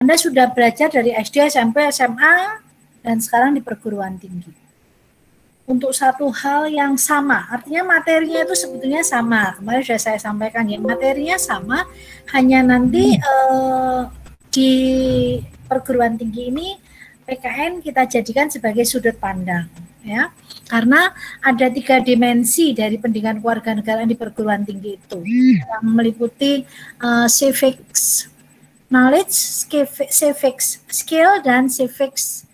Anda sudah belajar dari SD, SMP, SMA, dan sekarang di perguruan tinggi. Untuk satu hal yang sama, artinya materinya itu sebetulnya sama. Kemarin sudah saya sampaikan ya, materinya sama, hanya nanti di perguruan tinggi ini PKN kita jadikan sebagai sudut pandang, ya, karena ada 3 dimensi dari pendidikan kewarganegaraan di perguruan tinggi itu, yang meliputi civics knowledge, civics skill, dan civics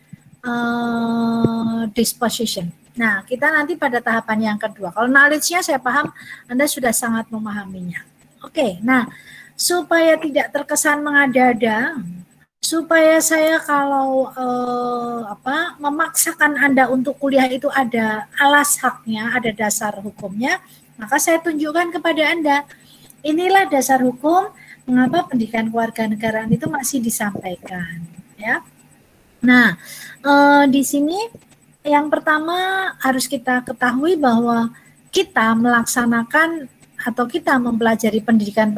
disposition. Nah, kita nanti pada tahapan yang kedua. Kalau knowledge-nya saya paham, Anda sudah sangat memahaminya. Oke, nah, supaya tidak terkesan mengada-ada, supaya saya kalau memaksakan Anda untuk kuliah itu ada alas haknya, ada dasar hukumnya, maka saya tunjukkan kepada Anda. Inilah dasar hukum mengapa pendidikan kewarganegaraan itu masih disampaikan, ya. Nah, di sini yang pertama harus kita ketahui bahwa kita melaksanakan atau kita mempelajari pendidikan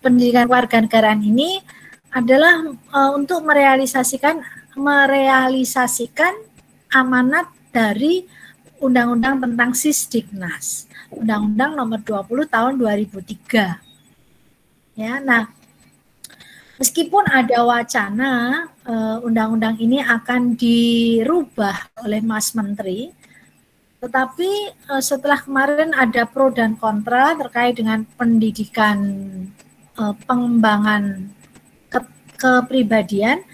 pendidikan kewarganegaraan ini adalah untuk merealisasikan amanat dari Undang-Undang tentang Sisdiknas, Undang-Undang Nomor 20 Tahun 2003. Ya, nah, meskipun ada wacana undang-undang ini akan dirubah oleh Mas Menteri, tetapi setelah kemarin ada pro dan kontra terkait dengan pendidikan pengembangan kepribadian,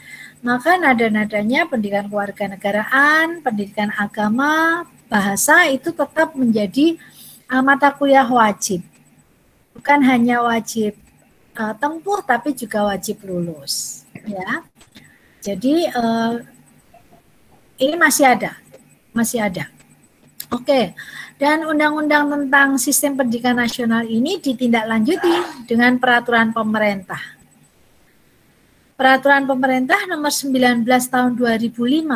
maka nada-nadanya pendidikan kewarganegaraan, pendidikan agama, bahasa itu tetap menjadi mata kuliah wajib. Bukan hanya wajib tempuh, tapi juga wajib lulus, ya. Jadi ini masih ada. Oke. Dan undang-undang tentang sistem pendidikan nasional ini ditindaklanjuti dengan peraturan pemerintah. Peraturan pemerintah nomor 19 tahun 2005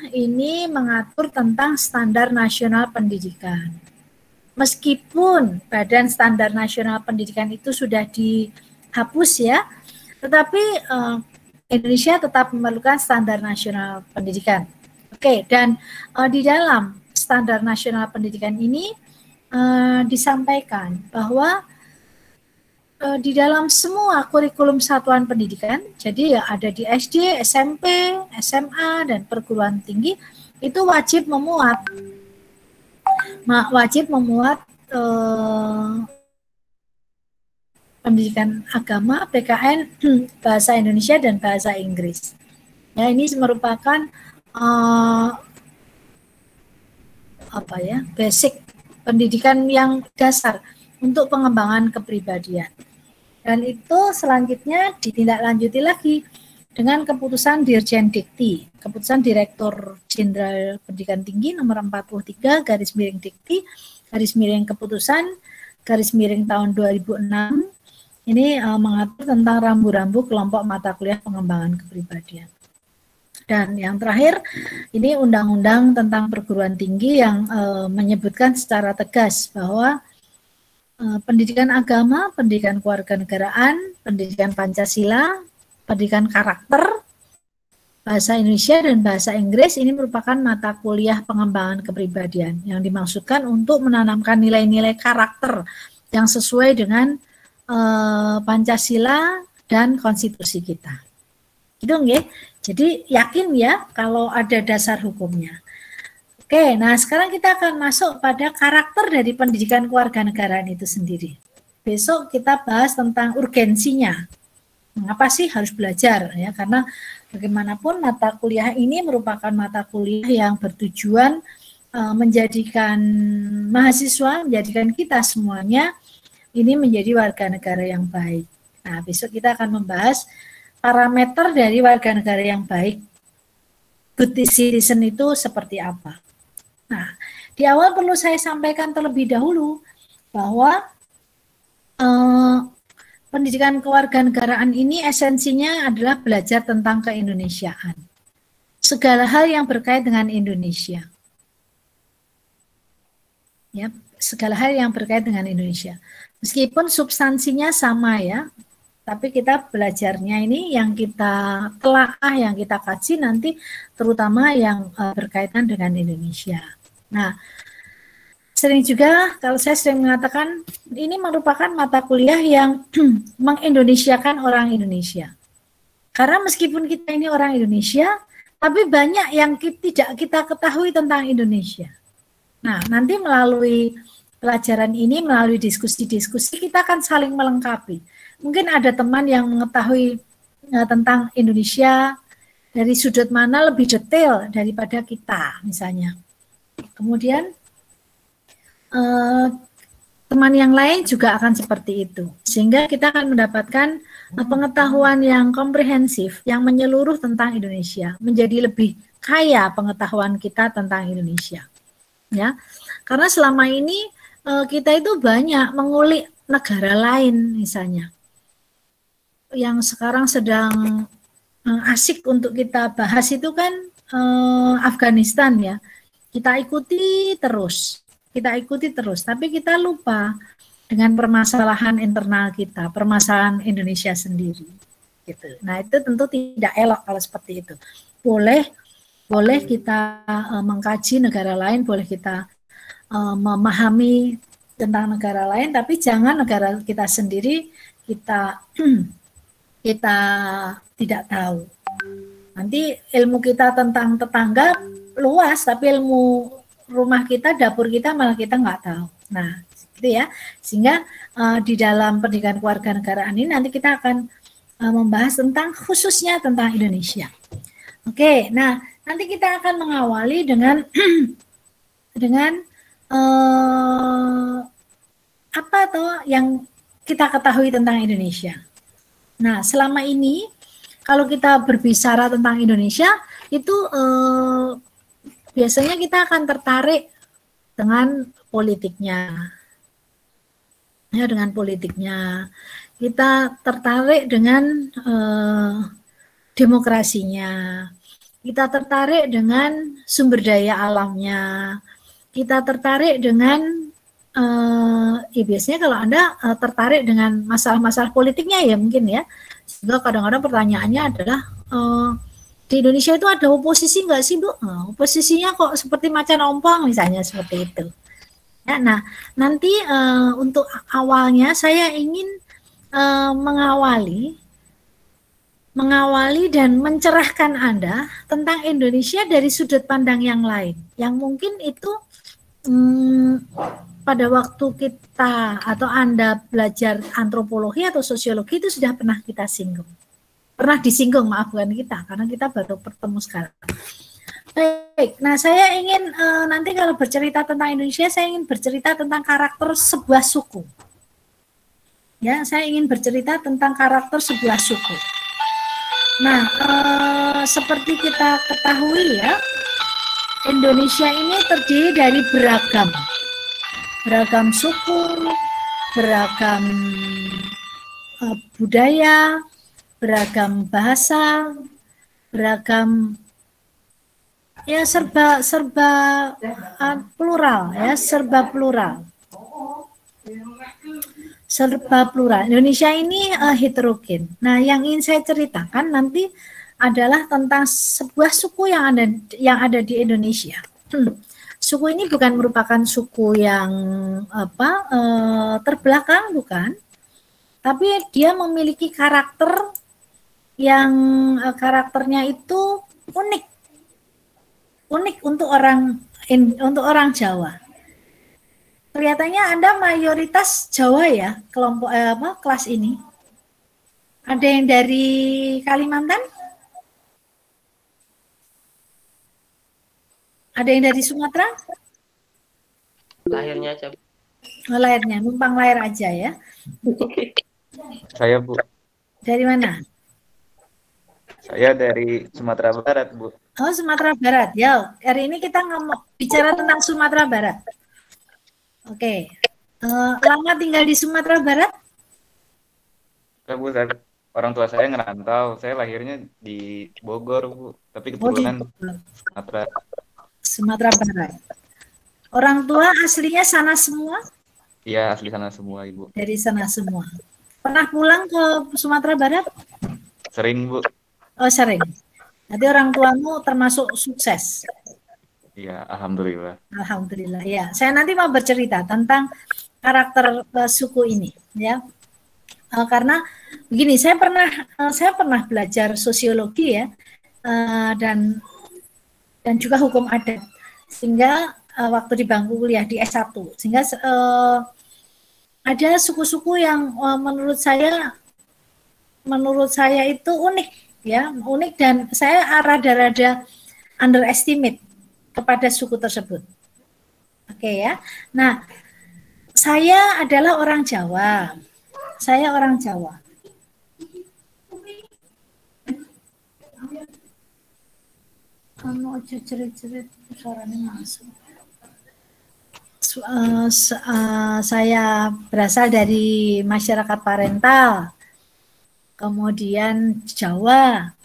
ini mengatur tentang standar nasional pendidikan. Meskipun Badan Standar Nasional Pendidikan itu sudah dihapus ya, tetapi Indonesia tetap memerlukan standar nasional pendidikan. Oke, dan di dalam standar nasional pendidikan ini disampaikan bahwa di dalam semua kurikulum satuan pendidikan, jadi ya ada di SD, SMP, SMA, dan perguruan tinggi, itu wajib memuat pendidikan agama, PKN, bahasa Indonesia, dan bahasa Inggris. Ya, ini merupakan basic pendidikan yang dasar untuk pengembangan kepribadian. Dan itu selanjutnya ditindaklanjuti lagi dengan keputusan Dirjen Dikti, keputusan Direktur Jenderal Pendidikan Tinggi nomor 43 garis miring Dikti garis miring keputusan garis miring tahun 2006. Ini mengatur tentang rambu-rambu kelompok mata kuliah pengembangan kepribadian. Dan yang terakhir, ini undang-undang tentang perguruan tinggi yang menyebutkan secara tegas bahwa pendidikan agama, pendidikan kewarganegaraan, pendidikan Pancasila, pendidikan karakter, bahasa Indonesia, dan bahasa Inggris ini merupakan mata kuliah pengembangan kepribadian yang dimaksudkan untuk menanamkan nilai-nilai karakter yang sesuai dengan Pancasila dan konstitusi kita. Gitu nggih. Jadi yakin ya kalau ada dasar hukumnya. Oke, nah sekarang kita akan masuk pada karakter dari pendidikan kewarganegaraan itu sendiri. Besok kita bahas tentang urgensinya. Mengapa sih harus belajar? Ya, karena bagaimanapun mata kuliah ini merupakan mata kuliah yang bertujuan menjadikan mahasiswa, menjadikan kita semuanya ini menjadi warga negara yang baik. Nah, besok kita akan membahas parameter dari warga negara yang baik. Good citizen itu seperti apa? Nah, di awal perlu saya sampaikan terlebih dahulu bahwa pendidikan kewarganegaraan ini esensinya adalah belajar tentang keindonesiaan. Segala hal yang berkait dengan Indonesia. Ya, segala hal yang berkait dengan Indonesia. Meskipun substansinya sama ya, Tapi kita belajarnya ini yang kita telaah, yang kita kaji nanti terutama yang berkaitan dengan Indonesia. Nah, sering juga kalau saya sering mengatakan ini merupakan mata kuliah yang mengindonesiakan orang Indonesia. Karena meskipun kita ini orang Indonesia, tapi banyak yang tidak kita ketahui tentang Indonesia. Nah, nanti melalui pelajaran ini, melalui diskusi-diskusi, kita akan saling melengkapi. Mungkin ada teman yang mengetahui tentang Indonesia dari sudut mana lebih detail daripada kita, misalnya. Kemudian teman yang lain juga akan seperti itu. Sehingga kita akan mendapatkan pengetahuan yang komprehensif, yang menyeluruh tentang Indonesia, menjadi lebih kaya pengetahuan kita tentang Indonesia. Ya, karena selama ini kita itu banyak mengulik negara lain, misalnya yang sekarang sedang asik untuk kita bahas itu kan Afghanistan ya. Kita ikuti terus, tapi kita lupa dengan permasalahan internal kita, permasalahan Indonesia sendiri. Gitu. Nah, itu tentu tidak elok kalau seperti itu. Boleh kita mengkaji negara lain, boleh kita memahami tentang negara lain, tapi jangan negara kita sendiri kita tidak tahu. Nanti ilmu kita tentang tetangga luas, tapi ilmu rumah kita, dapur kita malah kita nggak tahu. Nah, gitu ya. Sehingga di dalam pendidikan kewarganegaraan ini nanti kita akan membahas tentang khususnya tentang Indonesia. Oke, nah nanti kita akan mengawali dengan apa toh yang kita ketahui tentang Indonesia. Nah, selama ini kalau kita berbicara tentang Indonesia itu biasanya kita akan tertarik dengan politiknya. Ya, dengan politiknya. Kita tertarik dengan demokrasinya. Kita tertarik dengan sumber daya alamnya. Kita tertarik dengan ya biasanya kalau Anda tertarik dengan masalah-masalah politiknya ya mungkin ya. Sehingga kadang-kadang pertanyaannya adalah di Indonesia itu ada oposisi nggak sih, Bu? Oposisinya kok seperti macan ompong misalnya seperti itu. Ya, nah, nanti untuk awalnya saya ingin mengawali dan mencerahkan Anda tentang Indonesia dari sudut pandang yang lain. Yang mungkin itu pada waktu kita atau Anda belajar antropologi atau sosiologi itu sudah pernah kita singgung. Pernah disinggung, maaf bukan kita, karena kita baru bertemu sekarang. Baik, nah saya ingin nanti kalau bercerita tentang Indonesia, saya ingin bercerita tentang karakter sebuah suku. Ya, saya ingin bercerita tentang karakter sebuah suku. Nah, seperti kita ketahui ya, Indonesia ini terdiri dari beragam suku, beragam budaya, beragam bahasa, beragam ya serba plural ya, serba plural. Indonesia ini heterogen. Nah, yang ingin saya ceritakan nanti adalah tentang sebuah suku yang ada di Indonesia. Suku ini bukan merupakan suku yang terbelakang, bukan, tapi dia memiliki karakter yang karakternya itu unik untuk orang Jawa. Kelihatannya Anda mayoritas Jawa ya, kelompok kelas ini. Ada yang dari Kalimantan? Ada yang dari Sumatera? Lahirnya aja. Lahirnya, numpang lahir aja ya. Saya, Bu. Dari mana? Saya dari Sumatera Barat, Bu. Oh, Sumatera Barat. Ya, hari ini kita bicara tentang Sumatera Barat. Oke. Lama tinggal di Sumatera Barat? Bu, orang tua saya ngerantau. Saya lahirnya di Bogor, Bu. Tapi keturunan Sumatera Barat. Orang tua aslinya sana semua? Iya, asli sana semua, Ibu. Dari sana semua. Pernah pulang ke Sumatera Barat? Sering, Bu. Oh, sering. Nanti orang tuamu termasuk sukses. Iya, alhamdulillah. Alhamdulillah ya. Saya nanti mau bercerita tentang karakter suku ini, ya. Karena begini, saya pernah belajar sosiologi ya, dan juga hukum adat, sehingga waktu di bangku kuliah di S1, sehingga ada suku-suku yang menurut saya itu unik, ya, unik, dan saya rada-rada underestimate kepada suku tersebut. Oke ya. Nah, saya adalah orang Jawa. Saya orang Jawa. Kamu aja cerit-cerit suaranya masuk. Saya berasal dari masyarakat parental, kemudian Jawa.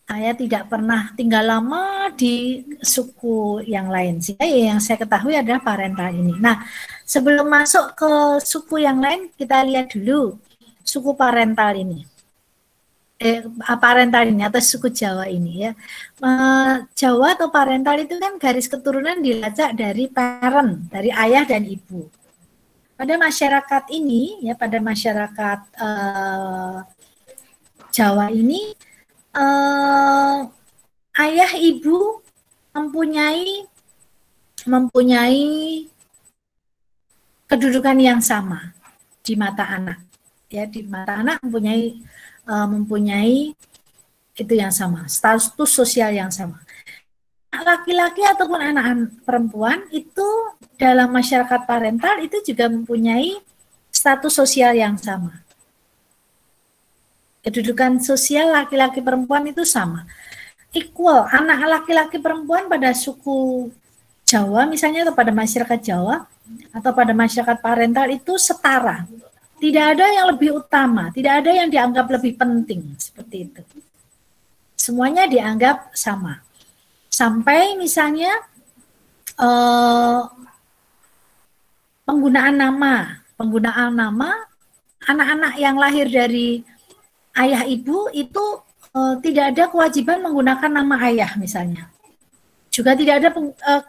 Saya tidak pernah tinggal lama di suku yang lain, sehingga yang saya ketahui adalah parental ini. Nah, sebelum masuk ke suku yang lain, kita lihat dulu suku parental ini. Parental ini atau suku Jawa ini ya. Jawa atau parental itu kan garis keturunan dilacak dari parent, dari ayah dan ibu. Pada masyarakat ini ya, pada masyarakat Jawa ini, ayah ibu mempunyai kedudukan yang sama di mata anak, ya, di mata anak mempunyai itu yang sama, status sosial yang sama. Laki-laki ataupun anak perempuan itu dalam masyarakat parental itu juga mempunyai status sosial yang sama. Kedudukan sosial laki-laki perempuan itu sama, equal. Anak laki-laki perempuan pada suku Jawa misalnya, atau pada masyarakat Jawa atau pada masyarakat parental itu setara. Tidak ada yang lebih utama, tidak ada yang dianggap lebih penting, seperti itu. Semuanya dianggap sama. Sampai misalnya penggunaan nama anak-anak yang lahir dari ayah ibu itu tidak ada kewajiban menggunakan nama ayah misalnya. Juga tidak ada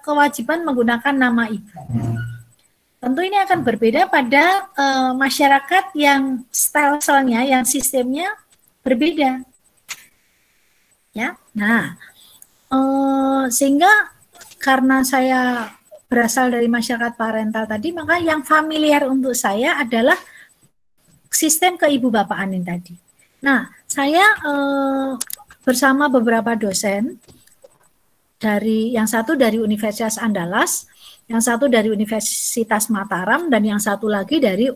kewajiban menggunakan nama ibu. Tentu ini akan berbeda pada masyarakat yang style-nya, yang sistemnya berbeda. Ya, nah, sehingga karena saya berasal dari masyarakat parental tadi, maka yang familiar untuk saya adalah sistem keibubapaan ini tadi. Nah, saya bersama beberapa dosen yang satu dari Universitas Andalas, yang satu dari Universitas Mataram, dan yang satu lagi dari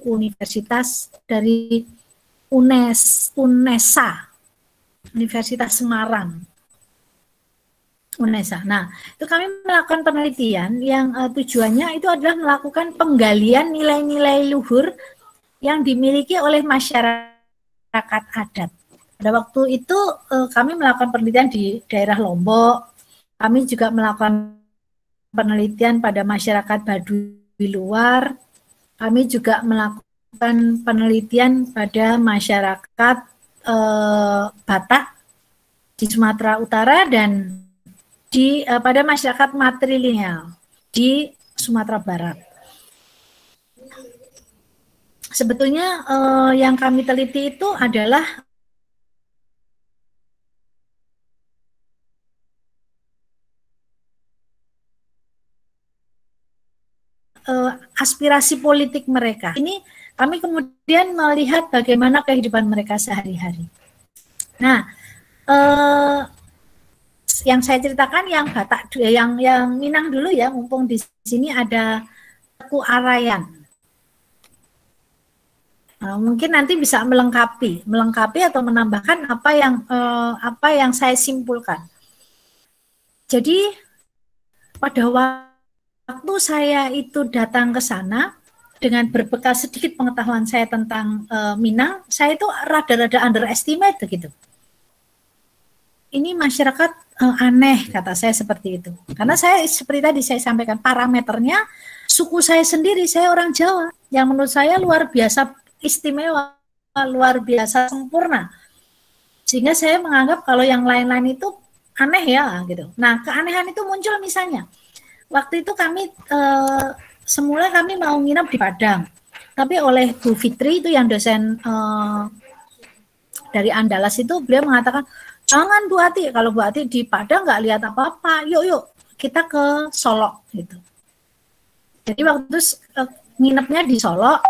UNESA, Universitas Semarang. UNESA. Nah, itu kami melakukan penelitian yang tujuannya itu adalah melakukan penggalian nilai-nilai luhur yang dimiliki oleh masyarakat adat. Pada waktu itu kami melakukan penelitian di daerah Lombok. Kami juga melakukan penelitian pada masyarakat Baduy luar. Kami juga melakukan penelitian pada masyarakat Batak di Sumatera Utara dan pada masyarakat matrilineal di Sumatera Barat. Sebetulnya yang kami teliti itu adalah aspirasi politik mereka. Ini kami kemudian melihat bagaimana kehidupan mereka sehari-hari. Nah, yang saya ceritakan yang Batak, yang Minang dulu ya, mumpung di sini ada Teku Arayan. Mungkin nanti bisa melengkapi atau menambahkan apa yang saya simpulkan. Jadi pada waktu saya itu datang ke sana dengan berbekal sedikit pengetahuan saya tentang Minang, saya itu rada-rada underestimate gitu. Ini masyarakat aneh, kata saya seperti itu. Karena saya seperti tadi saya sampaikan parameternya, suku saya sendiri, saya orang Jawa, yang menurut saya luar biasa istimewa, luar biasa sempurna. Sehingga saya menganggap kalau yang lain-lain itu aneh ya gitu. Nah, keanehan itu muncul misalnya waktu itu kami semula kami mau nginep di Padang, tapi oleh Bu Fitri itu yang dosen dari Andalas itu, beliau mengatakan jangan Bu Ati, kalau Bu Ati di Padang nggak lihat apa-apa, yuk kita ke Solo gitu. Jadi waktu itu nginepnya di Solo,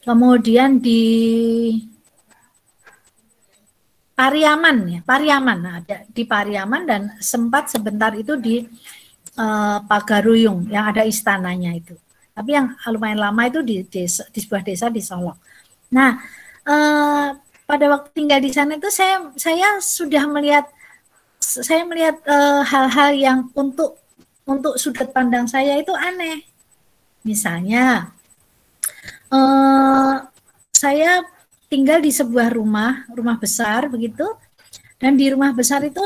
kemudian di Pariaman ya, Pariaman. Nah, di Pariaman dan sempat sebentar itu di Pagaruyung yang ada istananya itu. Tapi yang lumayan lama itu di desa, di sebuah desa di Solo. Nah, pada waktu tinggal di sana itu saya sudah melihat hal-hal yang untuk sudut pandang saya itu aneh. Misalnya saya tinggal di sebuah rumah besar begitu, dan di rumah besar itu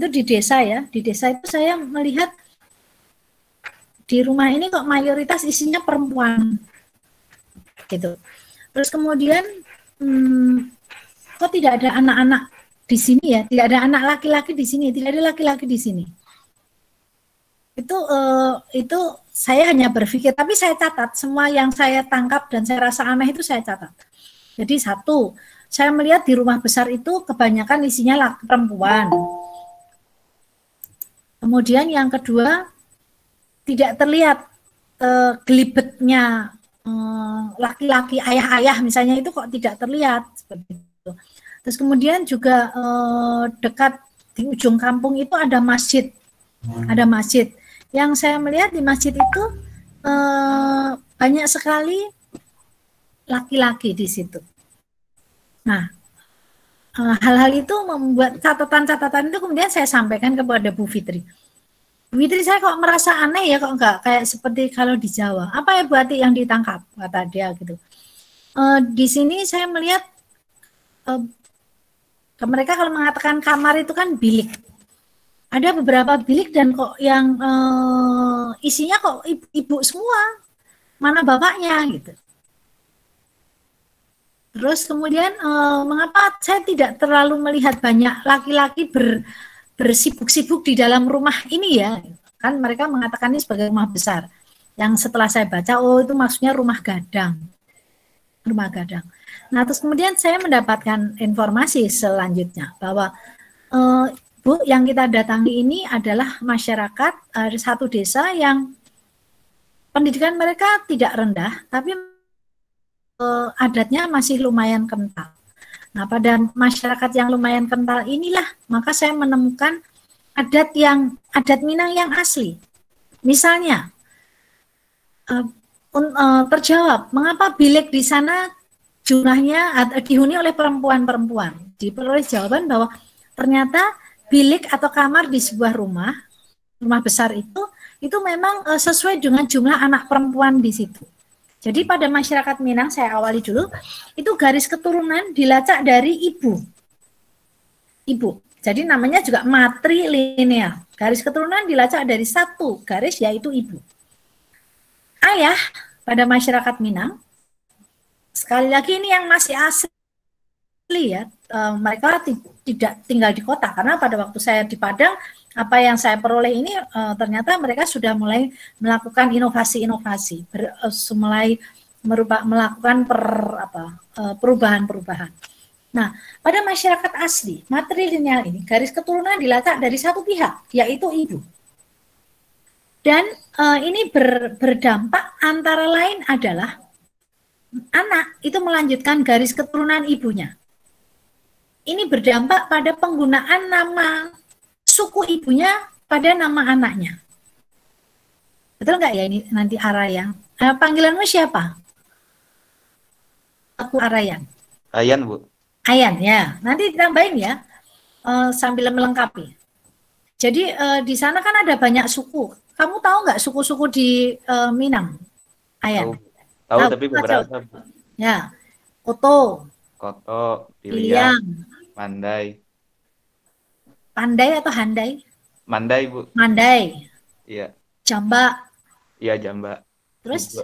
di desa ya, di desa itu saya melihat di rumah ini kok mayoritas isinya perempuan gitu. Terus kemudian kok tidak ada anak-anak di sini ya, tidak ada anak laki-laki di sini, tidak ada laki-laki di sini. Itu saya hanya berpikir, tapi saya catat semua yang saya tangkap dan saya rasa aneh itu saya catat. Jadi satu, saya melihat di rumah besar itu kebanyakan isinya perempuan. Kemudian yang kedua, tidak terlihat gelibetnya laki-laki, ayah-ayah misalnya itu kok tidak terlihat seperti itu. Terus kemudian juga dekat di ujung kampung itu ada masjid. Ada masjid. Yang saya melihat di masjid itu banyak sekali laki-laki di situ. Nah, hal-hal itu membuat catatan-catatan itu kemudian saya sampaikan kepada Bu Fitri. Bu Fitri, saya kok merasa aneh ya, kok enggak kayak seperti kalau di Jawa. Apa ya Bu Ati yang ditangkap, kata dia gitu. Di sini saya melihat mereka kalau mengatakan kamar itu kan bilik. Ada beberapa bilik dan kok yang isinya kok ibu semua. Mana bapaknya gitu. Terus kemudian mengapa saya tidak terlalu melihat banyak laki-laki bersibuk-sibuk di dalam rumah ini ya? Kan mereka mengatakan ini sebagai rumah besar. Yang setelah saya baca, oh itu maksudnya rumah gadang. Rumah gadang. Nah, terus kemudian saya mendapatkan informasi selanjutnya bahwa Bu, yang kita datangi ini adalah masyarakat satu desa yang pendidikan mereka tidak rendah, tapi adatnya masih lumayan kental. Nah, pada masyarakat yang lumayan kental inilah, maka saya menemukan adat Minang yang asli. Misalnya, terjawab, mengapa bilik di sana jumlahnya dihuni oleh perempuan-perempuan? Diperoleh jawaban bahwa ternyata bilik atau kamar di sebuah rumah besar itu memang sesuai dengan jumlah anak perempuan di situ. Jadi pada masyarakat Minang, saya awali dulu, itu garis keturunan dilacak dari ibu. Ibu. Jadi namanya juga matrilineal. Garis keturunan dilacak dari satu garis, yaitu ibu. Ayah pada masyarakat Minang, sekali lagi ini yang masih asli ya, mereka tidak tinggal di kota, karena pada waktu saya di Padang, apa yang saya peroleh ini ternyata mereka sudah mulai melakukan inovasi-inovasi, mulai melakukan perubahan-perubahan. Nah, pada masyarakat asli, matrilineal ini garis keturunan dilacak dari satu pihak, yaitu ibu. Dan ini berdampak antara lain adalah anak itu melanjutkan garis keturunan ibunya. Ini berdampak pada penggunaan nama suku ibunya pada nama anaknya. Betul nggak ya ini nanti Arayan? Panggilanmu siapa? Aku Arayan. Ayan, Bu. Ayan ya. Nanti ditambahin ya sambil melengkapi. Jadi di sana kan ada banyak suku. Kamu tahu nggak suku-suku di Minang? Ayan. Tahu tapi beberapa. Ya. Koto, Piliang, Mandai. Pandai atau Handai? Mandai, Bu. Mandai. Iya. Jamba. Iya, Jamba. Terus?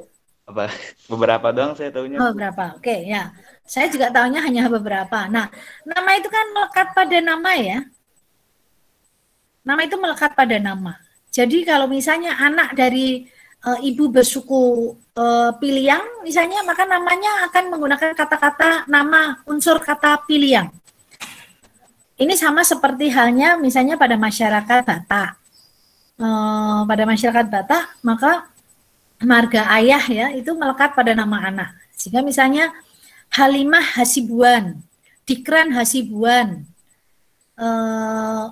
Apa? Beberapa doang saya tahunya, Oh, Bu. berapa? Oke, ya. Saya juga tahunya hanya beberapa. Nah, nama itu kan melekat pada nama ya. Nama itu melekat pada nama. Jadi kalau misalnya anak dari ibu bersuku Piliang, misalnya, maka namanya akan menggunakan kata-kata nama unsur kata Piliang. Ini sama seperti halnya misalnya pada masyarakat Batak. Pada masyarakat Batak, maka marga ayah ya itu melekat pada nama anak. Sehingga misalnya Halimah Hasibuan, Dikran Hasibuan,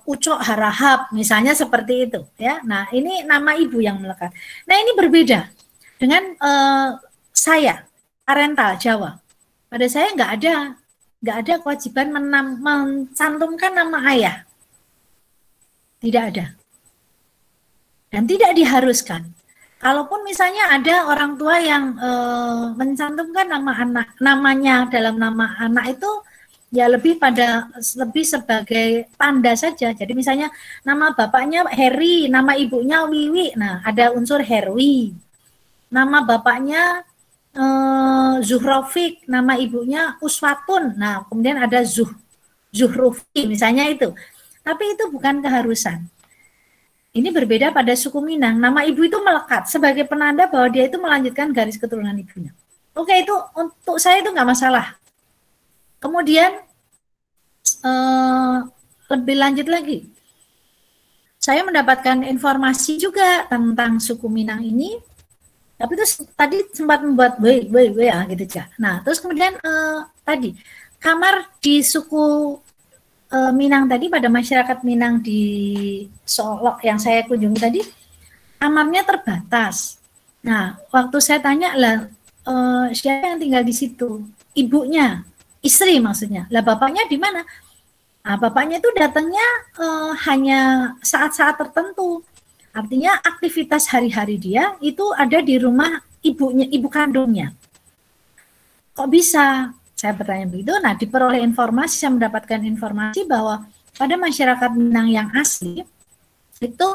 Ucok Harahap, misalnya seperti itu ya. Nah, ini nama ibu yang melekat. Nah, ini berbeda dengan saya parental Jawa. Pada saya nggak ada kewajiban mencantumkan nama ayah, tidak ada dan tidak diharuskan. Kalaupun misalnya ada orang tua yang mencantumkan namanya dalam nama anak itu ya lebih sebagai tanda saja. Jadi misalnya nama bapaknya Heri, nama ibunya Wiwi. Nah, ada unsur Herwi. Nama bapaknya Zuhrofik, nama ibunya Uswatun. Nah, kemudian ada Zuhrufi misalnya itu. Tapi itu bukan keharusan. Ini berbeda pada suku Minang. Nama ibu itu melekat sebagai penanda bahwa dia itu melanjutkan garis keturunan ibunya. Oke, itu untuk saya itu nggak masalah. Kemudian lebih lanjut lagi, saya mendapatkan informasi juga tentang suku Minang ini. Tapi itu tadi sempat membuat ya gitu ya. Nah, terus kemudian tadi kamar di suku Minang tadi, pada masyarakat Minang di Solok yang saya kunjungi tadi, kamarnya terbatas. Nah, waktu saya tanya lah siapa yang tinggal di situ? Ibunya, istri maksudnya. Lah bapaknya di mana? Nah, bapaknya itu datangnya hanya saat-saat tertentu. Artinya aktivitas hari-hari dia itu ada di rumah ibunya, ibu kandungnya. Kok bisa? Saya bertanya begitu. Nah, diperoleh informasi, saya mendapatkan informasi bahwa pada masyarakat Minang yang asli itu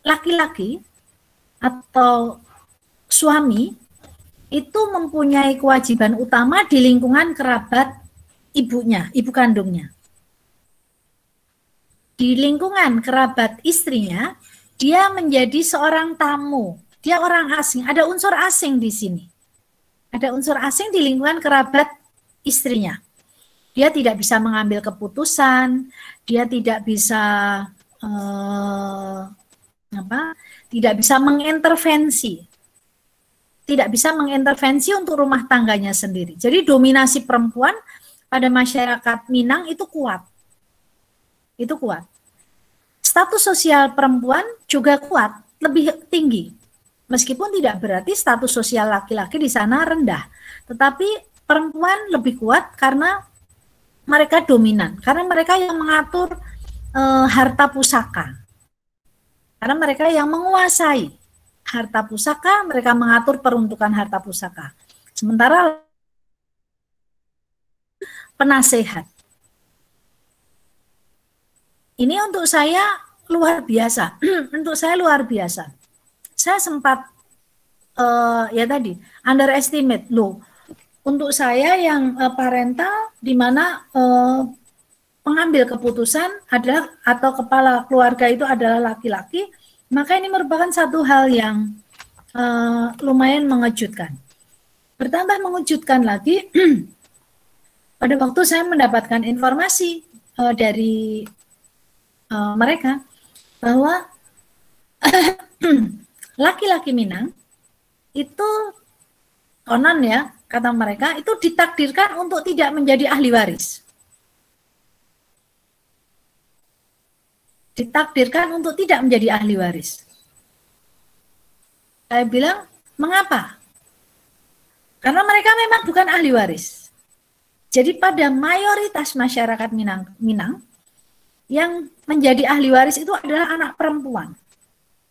laki-laki atau suami itu mempunyai kewajiban utama di lingkungan kerabat ibunya, ibu kandungnya. Di lingkungan kerabat istrinya, dia menjadi seorang tamu. Dia orang asing, ada unsur asing di sini. Ada unsur asing di lingkungan kerabat istrinya. Dia tidak bisa mengambil keputusan, dia tidak bisa tidak bisa mengintervensi. Tidak bisa mengintervensi untuk rumah tangganya sendiri. Jadi dominasi perempuan pada masyarakat Minang itu kuat. Itu kuat. Status sosial perempuan juga kuat, lebih tinggi. Meskipun tidak berarti status sosial laki-laki di sana rendah, tetapi perempuan lebih kuat karena mereka dominan, karena mereka yang mengatur harta pusaka. Karena mereka yang menguasai harta pusaka, mereka mengatur peruntukan harta pusaka. Sementara penasehat. Ini untuk saya luar biasa. Untuk saya luar biasa. Saya sempat ya tadi underestimate loh. Untuk saya yang parental, di mana pengambil keputusan adalah atau kepala keluarga itu adalah laki-laki, maka ini merupakan satu hal yang lumayan mengejutkan. Bertambah mengejutkan lagi, pada waktu saya mendapatkan informasi dari mereka bahwa laki-laki Minang itu konon ya, kata mereka itu ditakdirkan untuk tidak menjadi ahli waris. Ditakdirkan untuk tidak menjadi ahli waris. Saya bilang, mengapa? Karena mereka memang bukan ahli waris. Jadi pada mayoritas masyarakat Minang yang menjadi ahli waris itu adalah anak perempuan.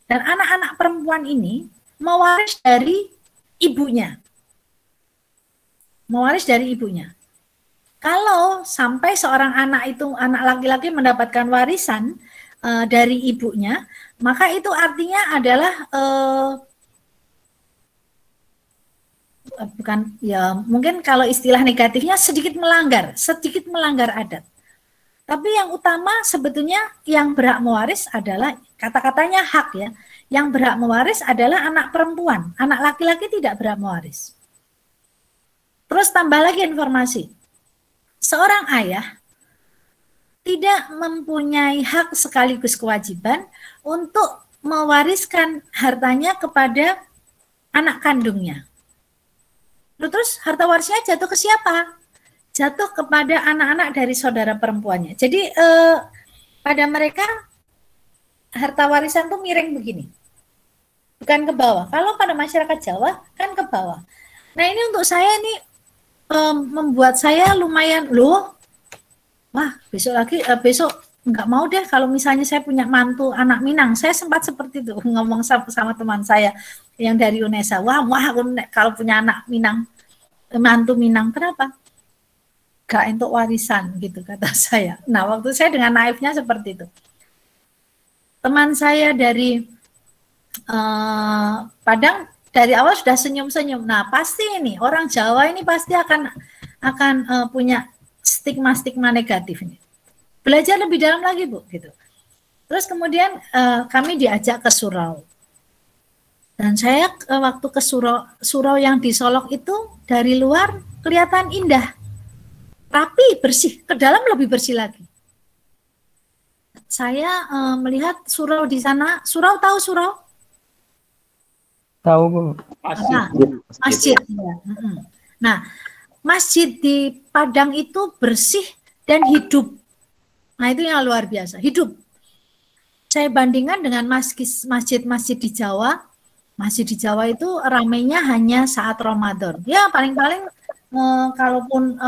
Dan anak-anak perempuan ini mewaris dari ibunya. Mewaris dari ibunya. Kalau sampai seorang anak itu, anak laki-laki mendapatkan warisan dari ibunya, maka itu artinya adalah bukan ya, mungkin kalau istilah negatifnya sedikit melanggar adat. Tapi yang utama sebetulnya yang berhak mewaris adalah, kata-katanya hak ya, yang berhak mewaris adalah anak perempuan, anak laki-laki tidak berhak mewaris. Terus tambah lagi informasi, seorang ayah tidak mempunyai hak sekaligus kewajiban untuk mewariskan hartanya kepada anak kandungnya. Terus harta warisnya jatuh ke siapa? Jatuh kepada anak-anak dari saudara perempuannya. Jadi pada mereka harta warisan tuh miring begini, bukan ke bawah. Kalau pada masyarakat Jawa kan ke bawah. Nah ini untuk saya ini membuat saya lumayan loh. Wah besok nggak mau deh kalau misalnya saya punya mantu anak Minang. Saya sempat seperti itu ngomong sama teman saya yang dari UNESA. Wah kalau punya anak Minang, mantu Minang, kenapa? Gak untuk warisan gitu kata saya. Nah waktu saya dengan naifnya seperti itu. Teman saya dari Padang dari awal sudah senyum-senyum. Nah pasti ini orang Jawa ini pasti akan punya stigma negatif ini. Belajar lebih dalam lagi Bu gitu. Terus kemudian kami diajak ke surau. Dan saya waktu ke surau yang di Solok itu dari luar kelihatan indah. Rapi, bersih, ke dalam lebih bersih lagi. Saya melihat surau di sana. Surau, tahu surau? Tahu Bu. Masjid. Ya. Nah, masjid di Padang itu bersih dan hidup. Nah, itu yang luar biasa, hidup. Saya bandingkan dengan masjid-masjid di Jawa. Masjid di Jawa itu ramainya hanya saat Ramadan. Ya, paling-paling kalaupun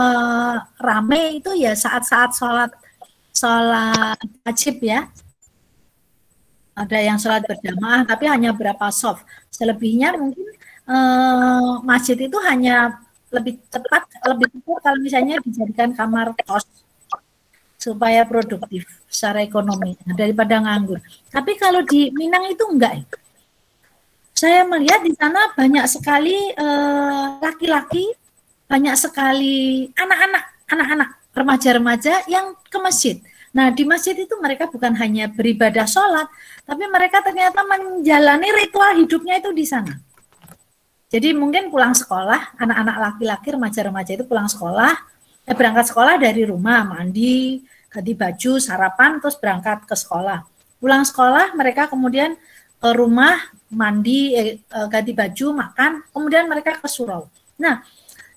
rame itu ya saat-saat sholat wajib ya. Ada yang sholat berjamaah tapi hanya berapa soft. Selebihnya mungkin masjid itu hanya lebih tepat kalau misalnya dijadikan kamar kos supaya produktif secara ekonomi daripada nganggur. Tapi kalau di Minang itu enggak. Saya melihat di sana banyak sekali laki-laki, banyak sekali anak-anak, remaja-remaja yang ke masjid. Nah, di masjid itu mereka bukan hanya beribadah sholat, tapi mereka ternyata menjalani ritual hidupnya itu di sana. Jadi mungkin pulang sekolah, anak-anak laki-laki, remaja-remaja itu pulang sekolah, berangkat sekolah dari rumah, mandi, ganti baju, sarapan, terus berangkat ke sekolah. Pulang sekolah, mereka kemudian ke rumah, mandi, ganti baju, makan, kemudian mereka ke surau. Nah,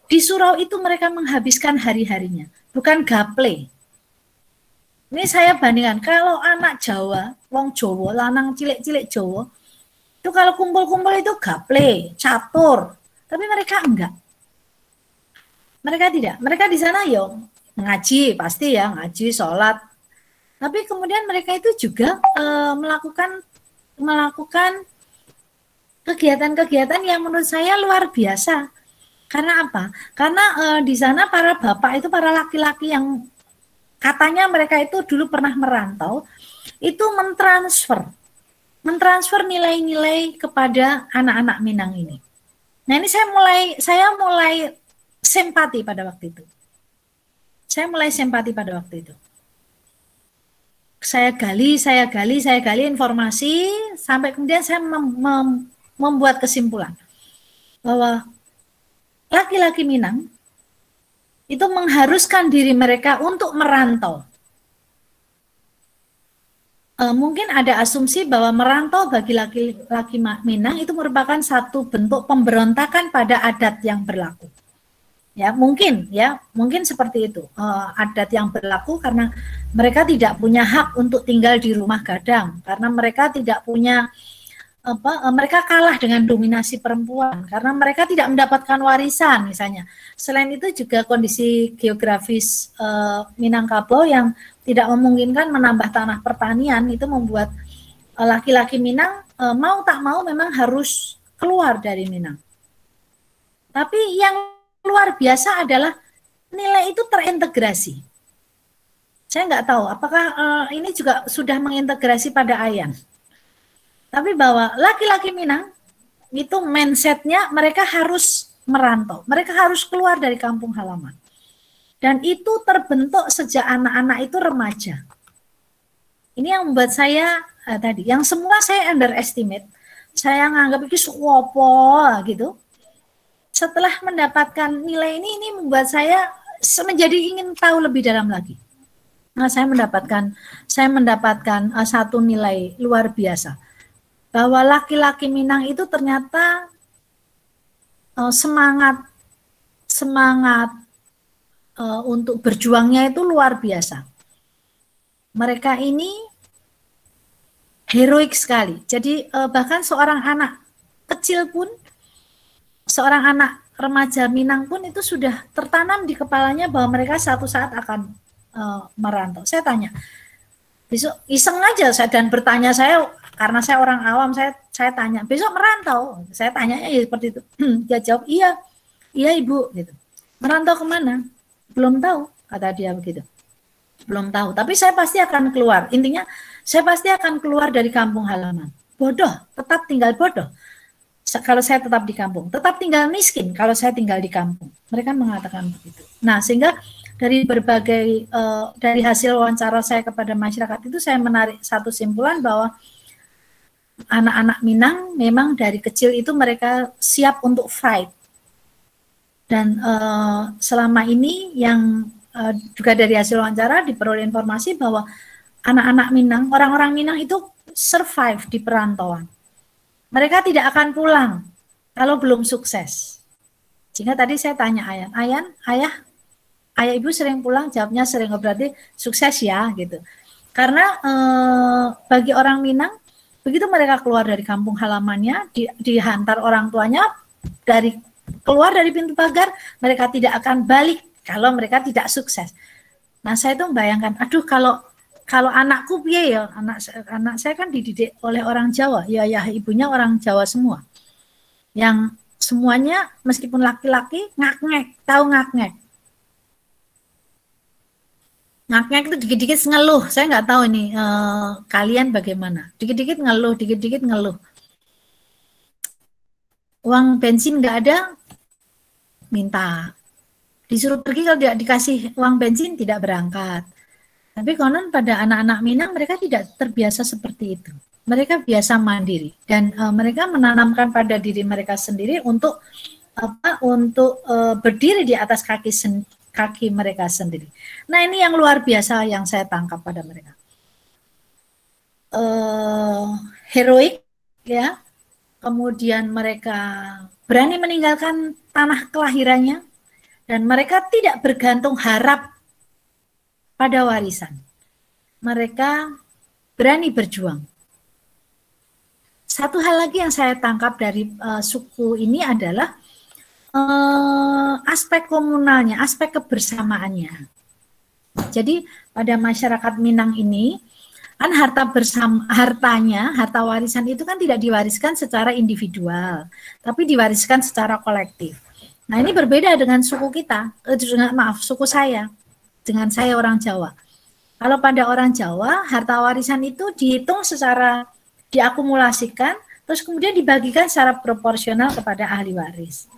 di surau itu mereka menghabiskan hari-harinya, bukan gaple. Ini saya bandingkan, kalau anak Jawa, wong Jawa, lanang cilik-cilik Jawa, itu kalau kumpul-kumpul itu gaple, catur, tapi mereka enggak. Mereka tidak. Mereka di sana ya ngaji, pasti ya, ngaji, sholat. Tapi kemudian mereka itu juga melakukan kegiatan-kegiatan yang menurut saya luar biasa. Karena apa? Karena di sana para bapak itu, para laki-laki yang katanya mereka itu dulu pernah merantau, itu mentransfer nilai-nilai kepada anak-anak Minang ini. Nah ini saya mulai simpati pada waktu itu. Saya gali informasi sampai kemudian saya membuat kesimpulan bahwa laki-laki Minang itu mengharuskan diri mereka untuk merantau. Mungkin ada asumsi bahwa merantau bagi laki-laki Minang itu merupakan satu bentuk pemberontakan pada adat yang berlaku. Ya, mungkin seperti itu. Adat yang berlaku karena mereka tidak punya hak untuk tinggal di rumah gadang, karena mereka tidak punya mereka kalah dengan dominasi perempuan karena mereka tidak mendapatkan warisan misalnya. Selain itu juga kondisi geografis Minangkabau yang tidak memungkinkan menambah tanah pertanian itu membuat laki-laki Minang mau tak mau memang harus keluar dari Minang. Tapi yang luar biasa adalah nilai itu terintegrasi. Saya nggak tahu apakah ini juga sudah mengintegrasi pada Ayan. Tapi bahwa laki-laki Minang itu mindsetnya mereka harus merantau. Mereka harus keluar dari kampung halaman. Dan itu terbentuk sejak anak-anak itu remaja. Ini yang membuat saya tadi, yang semua saya underestimate, saya nganggap itu suwopo gitu. Setelah mendapatkan nilai ini membuat saya menjadi ingin tahu lebih dalam lagi. Nah, saya mendapatkan satu nilai luar biasa, bahwa laki-laki Minang itu ternyata semangat untuk berjuangnya itu luar biasa. Mereka ini heroik sekali. Jadi bahkan seorang anak kecil pun, seorang anak remaja Minang pun itu sudah tertanam di kepalanya bahwa mereka suatu saat akan merantau. Saya tanya, besok iseng aja saya dan bertanya saya, karena saya orang awam, saya tanya, besok merantau? Saya tanya ya seperti itu. Dia jawab, iya ibu gitu. Merantau kemana? Belum tahu, kata dia begitu. Belum tahu, tapi saya pasti akan keluar. Intinya, saya pasti akan keluar dari kampung halaman. Bodoh, tetap tinggal bodoh. Kalau saya tetap di kampung, tetap tinggal miskin kalau saya tinggal di kampung. Mereka mengatakan begitu. Nah, sehingga dari berbagai, dari hasil wawancara saya kepada masyarakat itu, saya menarik satu simpulan bahwa anak-anak Minang memang dari kecil itu mereka siap untuk fight. Dan selama ini yang juga dari hasil wawancara diperoleh informasi bahwa anak-anak Minang, orang-orang Minang itu survive di perantauan. Mereka tidak akan pulang kalau belum sukses. Sehingga tadi saya tanya ayah ibu sering pulang? Jawabnya sering, berarti sukses ya gitu. Karena bagi orang Minang, begitu mereka keluar dari kampung halamannya, dihantar orang tuanya, keluar dari pintu pagar, mereka tidak akan balik kalau mereka tidak sukses. Nah, saya tuh membayangkan, aduh kalau anakku piye ya, anak saya kan dididik oleh orang Jawa, ya ibunya orang Jawa semua. Yang semuanya meskipun laki-laki ngak-ngek, tahu ngak-ngek. Ngak-ngek itu dikit-dikit ngeluh. Saya nggak tahu ini kalian bagaimana. Dikit-dikit ngeluh. Uang bensin nggak ada, minta. Disuruh pergi, kalau tidak dikasih uang bensin tidak berangkat. Tapi konon pada anak-anak Minang mereka tidak terbiasa seperti itu. Mereka biasa mandiri dan mereka menanamkan pada diri mereka sendiri untuk berdiri di atas kaki mereka sendiri. Nah, ini yang luar biasa yang saya tangkap pada mereka. Heroik ya. Kemudian mereka berani meninggalkan tanah kelahirannya. Dan mereka tidak bergantung harap pada warisan. Mereka berani berjuang. Satu hal lagi yang saya tangkap dari suku ini adalah aspek komunalnya, aspek kebersamaannya. Jadi pada masyarakat Minang ini, kan harta warisan itu kan tidak diwariskan secara individual, tapi diwariskan secara kolektif. Nah, ini berbeda dengan suku kita, suku saya, dengan saya orang Jawa. Kalau pada orang Jawa, harta warisan itu dihitung secara diakumulasikan, terus kemudian dibagikan secara proporsional kepada ahli waris.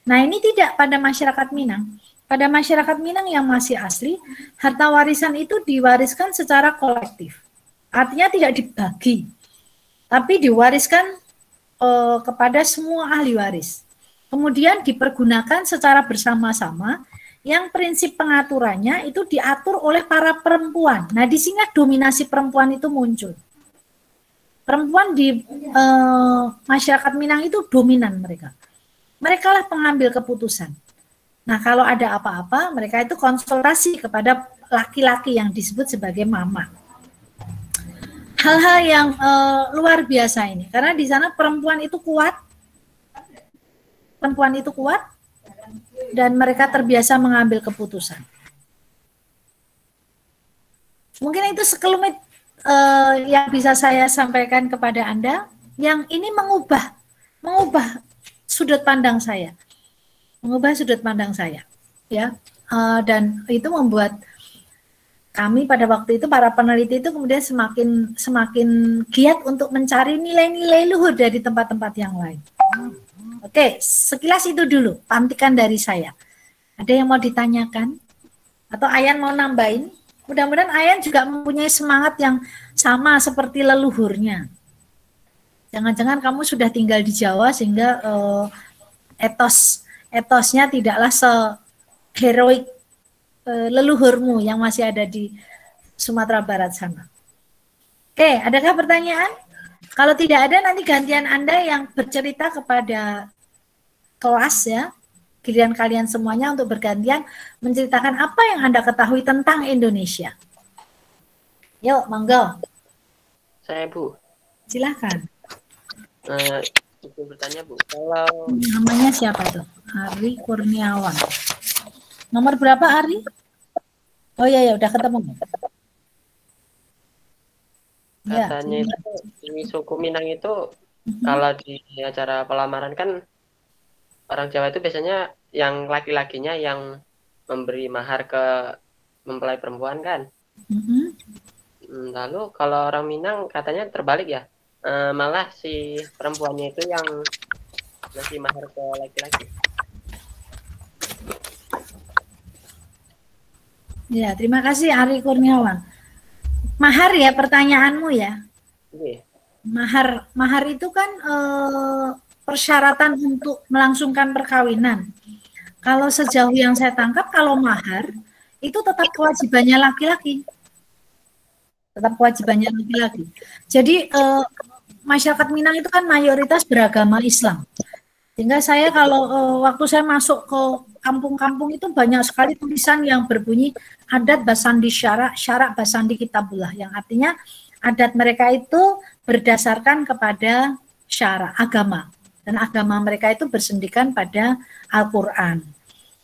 Nah, ini tidak pada masyarakat Minang. Pada masyarakat Minang yang masih asli, harta warisan itu diwariskan secara kolektif. Artinya tidak dibagi, tapi diwariskan kepada semua ahli waris. Kemudian dipergunakan secara bersama-sama, yang prinsip pengaturannya itu diatur oleh para perempuan. Nah, di sini dominasi perempuan itu muncul. Perempuan di masyarakat Minang itu dominan mereka. Mereka lah pengambil keputusan. Nah, kalau ada apa-apa, mereka itu konsultasi kepada laki-laki yang disebut sebagai mama. Hal-hal yang luar biasa ini, karena di sana perempuan itu kuat, dan mereka terbiasa mengambil keputusan. Mungkin itu sekelumit yang bisa saya sampaikan kepada Anda, yang ini mengubah sudut pandang saya, ya, dan itu membuat kami pada waktu itu, para peneliti itu kemudian semakin giat untuk mencari nilai-nilai luhur dari tempat-tempat yang lain. Oke, sekilas itu dulu pantikan dari saya. Ada yang mau ditanyakan? Atau Ayan mau nambahin? Mudah-mudahan Ayan juga mempunyai semangat yang sama seperti leluhurnya. Jangan-jangan kamu sudah tinggal di Jawa sehingga etosnya tidaklah seheroik leluhurmu yang masih ada di Sumatera Barat sana. Oke, adakah pertanyaan? Kalau tidak ada, nanti gantian Anda yang bercerita kepada kelas ya, giliran kalian semuanya untuk bergantian menceritakan apa yang Anda ketahui tentang Indonesia. Yuk, monggo. Saya Bu. Silakan. Ibu bertanya Bu, kalau Namanya siapa tuh? Ari Kurniawan. Nomor berapa Ari? Oh iya ya, udah ketemu. Ya. katanya itu di suku Minang itu kalau di acara pelamaran kan orang Jawa itu biasanya yang laki-lakinya yang memberi mahar ke mempelai perempuan kan. Lalu kalau orang Minang katanya terbalik ya, malah si perempuannya itu yang ngasih mahar ke laki-laki. Ya, terima kasih Ari Kurniawan. Mahar ya pertanyaanmu ya. Iya. Mahar itu kan persyaratan untuk melangsungkan perkawinan. Kalau sejauh yang saya tangkap, kalau mahar itu tetap kewajibannya laki-laki. Tetap kewajibannya laki-laki. Jadi masyarakat Minang itu kan mayoritas beragama Islam. Sehingga saya kalau waktu saya masuk ke kampung-kampung itu banyak sekali tulisan yang berbunyi adat basandi syarak, syarak basandi kitabullah, yang artinya adat mereka itu berdasarkan kepada syarak agama, dan agama mereka itu bersendikan pada Al-Quran.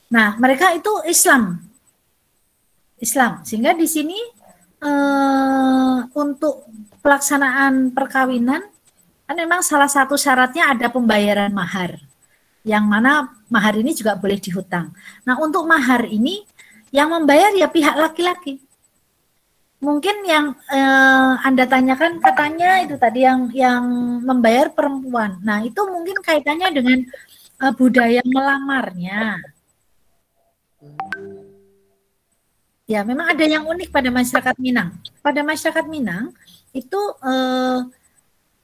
Nah, mereka itu Islam, sehingga di sini untuk pelaksanaan perkawinan kan memang salah satu syaratnya ada pembayaran mahar, yang mana mahar ini juga boleh dihutang. Nah, untuk mahar ini yang membayar ya pihak laki-laki. Mungkin yang Anda tanyakan katanya itu tadi yang membayar perempuan. Nah, itu mungkin kaitannya dengan budaya melamarnya. Ya, memang ada yang unik pada masyarakat Minang. Pada masyarakat Minang itu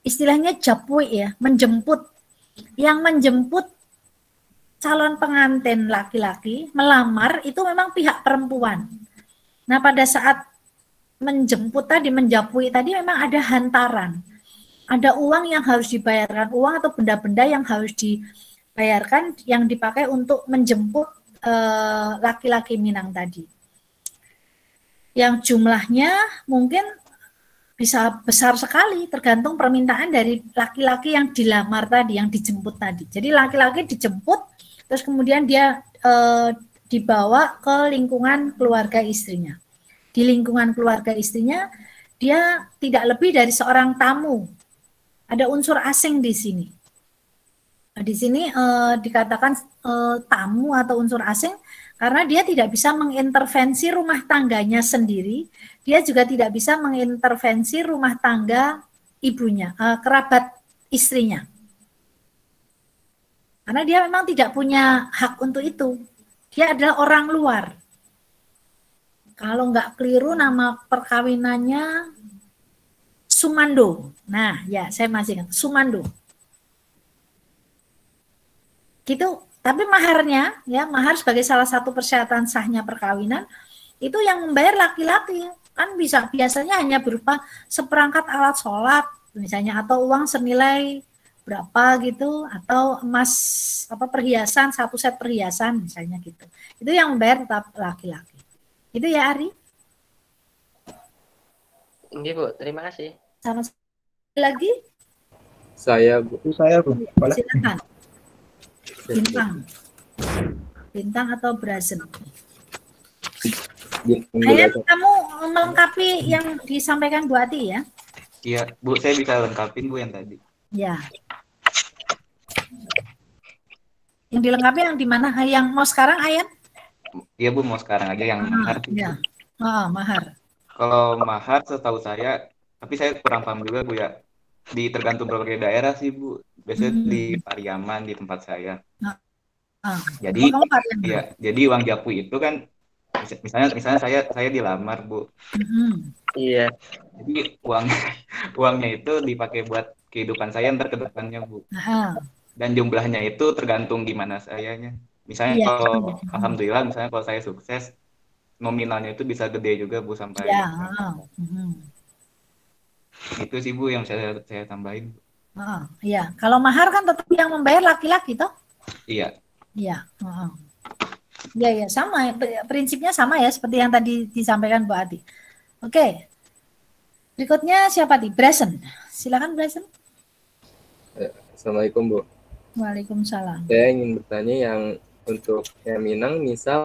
istilahnya japwe ya, menjemput. Yang menjemput calon pengantin laki-laki melamar itu memang pihak perempuan. Nah, pada saat menjemput tadi, menjapui tadi memang ada hantaran. Ada uang yang harus dibayarkan, uang atau benda-benda yang harus dibayarkan yang dipakai untuk menjemput laki-laki Minang tadi. Yang jumlahnya mungkin bisa besar sekali, tergantung permintaan dari laki-laki yang dilamar tadi, yang dijemput tadi. Jadi laki-laki dijemput, terus kemudian dia dibawa ke lingkungan keluarga istrinya. Di lingkungan keluarga istrinya, dia tidak lebih dari seorang tamu. Ada unsur asing di sini. Di sini dikatakan tamu atau unsur asing karena dia tidak bisa mengintervensi rumah tangganya sendiri, dia juga tidak bisa mengintervensi rumah tangga ibunya, kerabat istrinya. Karena dia memang tidak punya hak untuk itu. Dia adalah orang luar. Kalau nggak keliru nama perkawinannya Sumando. Nah, ya saya masih ingat, Sumando. Gitu. Tapi maharnya, ya mahar sebagai salah satu persyaratan sahnya perkawinan, itu yang membayar laki-laki. Kan bisa biasanya hanya berupa seperangkat alat sholat, misalnya, atau uang senilai berapa gitu, atau emas perhiasan, satu set perhiasan misalnya gitu. Itu yang membayar tetap laki-laki. Itu ya Ari? Iya Bu, terima kasih. Sama lagi? Saya Bu. Silakan. Bintang atau Brazen. Ayat, kamu melengkapi yang disampaikan Bu Ati ya? Iya, Bu, saya bisa lengkapin Bu yang tadi. Ya. Yang dilengkapi yang di mana? Yang mau sekarang Ayat? Iya Bu, mau sekarang aja yang mahar. Ya. Mahar. Kalau mahar setahu saya, tapi saya kurang paham juga Bu ya. tergantung berbagai daerah sih Bu. Biasanya di Hmm. Pariaman di tempat saya. Ah. Jadi Oh, kamu Pariaman. ya, jadi uang japu itu kan misalnya saya dilamar Bu. Hmm. Iya. Jadi uangnya itu dipakai buat kehidupan saya ntar ke depannya Bu. Ah. Dan jumlahnya itu tergantung gimana sayanya. Misalnya Iya. kalau alhamdulillah misalnya kalau saya sukses nominalnya itu bisa gede juga Bu Iya. sampai Hmm. itu sih Bu yang saya tambahin. Iya. Kalau mahar kan tetap yang membayar laki-laki toh? Iya. Iya. Iya, ya sama. Prinsipnya sama ya seperti yang tadi disampaikan Bu Ati. Oke. Berikutnya siapa nih? Brazen. Silakan Brazen. Assalamualaikum Bu. Waalaikumsalam. Saya ingin bertanya yang untuk yang Minang, misal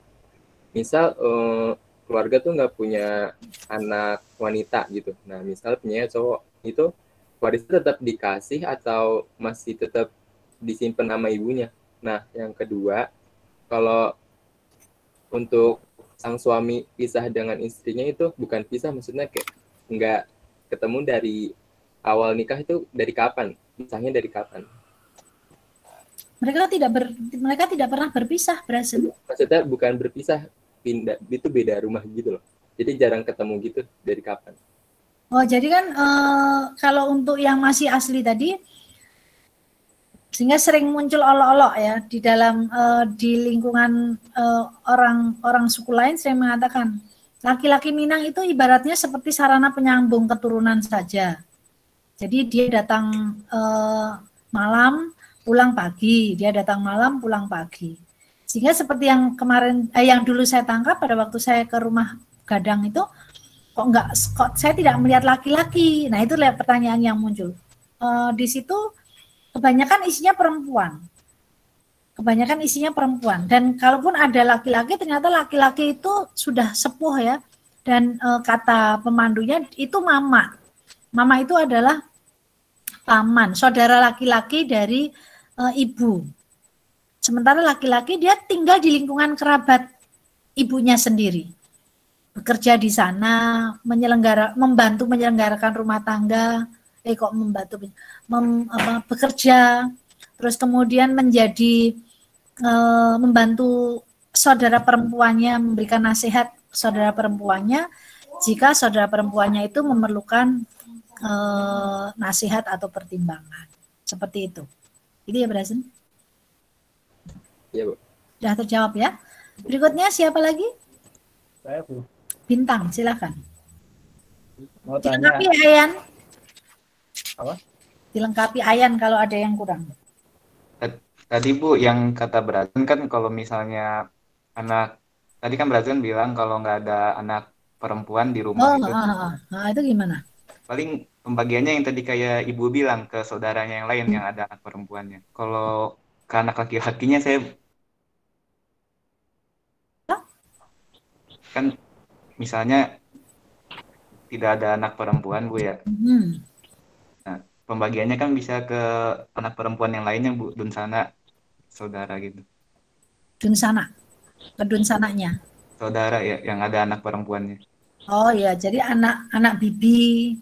keluarga tuh nggak punya anak wanita gitu. Nah, misal punya cowok, itu warisnya tetap dikasih atau masih tetap disimpan sama ibunya? Nah, yang kedua, kalau untuk sang suami pisah dengan istrinya itu bukan pisah, maksudnya kayak nggak ketemu dari awal nikah, itu dari kapan? Pisahnya dari kapan? Mereka tidak pernah berpisah, Brazen. Maksudnya bukan berpisah, pindah, itu beda rumah gitu loh. Jadi jarang ketemu gitu, dari kapan? Oh, jadi kan kalau untuk yang masih asli tadi, sehingga sering muncul olok-olok ya di dalam di lingkungan orang suku lain, saya mengatakan laki-laki Minang itu ibaratnya seperti sarana penyambung keturunan saja. Jadi dia datang malam, pulang pagi, dia datang malam, pulang pagi. Sehingga seperti yang kemarin, yang dulu saya tangkap pada waktu saya ke rumah Gadang itu, kok saya tidak melihat laki-laki. Nah itu lihat pertanyaan yang muncul. Di situ kebanyakan isinya perempuan. Kebanyakan isinya perempuan. Dan kalaupun ada laki-laki, ternyata laki-laki itu sudah sepuh ya. Dan kata pemandunya itu mama. Mama itu adalah paman, saudara laki-laki dari ibu. Sementara laki-laki dia tinggal di lingkungan kerabat ibunya sendiri. Bekerja di sana, membantu menyelenggarakan rumah tangga, bekerja, terus kemudian menjadi membantu saudara perempuannya, memberikan nasihat saudara perempuannya jika saudara perempuannya itu memerlukan nasihat atau pertimbangan. Seperti itu. Itu ya, Brazen? Iya, Bu. Sudah terjawab ya. Berikutnya siapa lagi? Saya Bu. Bintang, silakan. Mau Dilengkapi tanya Ayan. apa? Dilengkapi Ayan kalau ada yang kurang. Tadi Bu yang kata Brazen kan kalau misalnya tadi kan Brazen bilang kalau nggak ada anak perempuan di rumah itu Itu gimana? paling pembagiannya yang tadi kayak Ibu bilang ke saudaranya yang lain yang ada anak perempuannya. Kalau ke anak laki-lakinya saya kan misalnya tidak ada anak perempuan Bu ya. Nah, pembagiannya kan bisa ke anak perempuan yang lainnya Bu, dunsana saudara gitu. Dunsana, ke dunsananya. Saudara ya yang ada anak perempuannya. Oh ya, jadi anak bibi.